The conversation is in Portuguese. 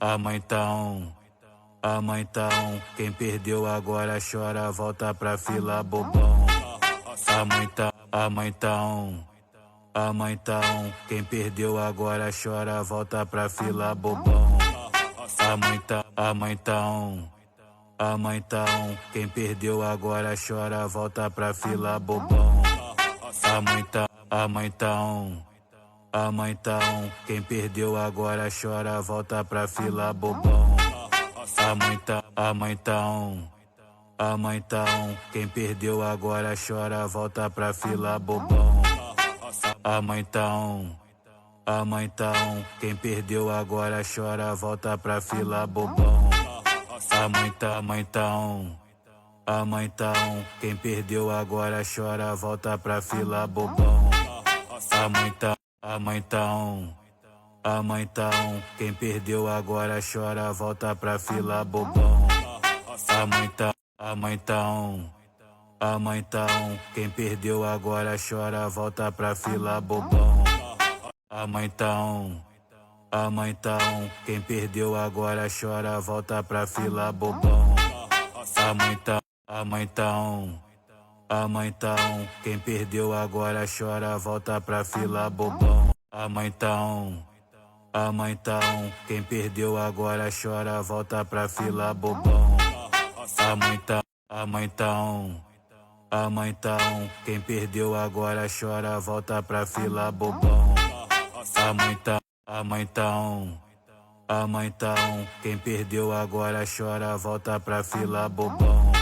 a mãe tá on. A mãe tá on, quem perdeu agora chora, volta pra fila bobão. A mãe tá on. A mãe tá on, quem perdeu agora chora, volta pra fila bobão. A mãe tá on. A mãe tá on, quem perdeu agora chora, volta pra fila bobão. A mãe tá on. A mãe tá on, quem perdeu agora chora, volta pra fila bobão. A mãe tá on. A mãe tá on, quem perdeu agora chora, volta pra fila bobão. A mãe tá on. A mãe tá on, quem perdeu agora chora, volta pra fila bobão. A mãe tá on. A mãe tá on, quem perdeu agora chora, volta pra fila bobão. A mãe tá on. A mãe tá on, quem perdeu agora chora, volta pra fila bobão. A mãe tá on. A mãe tá on, quem perdeu agora chora, volta pra fila bobão. A mãe tá on. A mãe tá on, quem perdeu agora chora, volta pra fila bobão. A mãe tá on. A mãe tá on, quem perdeu agora chora, volta pra fila bobão. A mãe tá on. A mãe tá on, quem perdeu agora chora, volta pra fila bobão. A mãe tá on. A mãe tá on, quem perdeu agora chora, volta pra fila bobão. A mãe tá on. A mãe tá on, quem perdeu agora chora, volta pra fila bobão.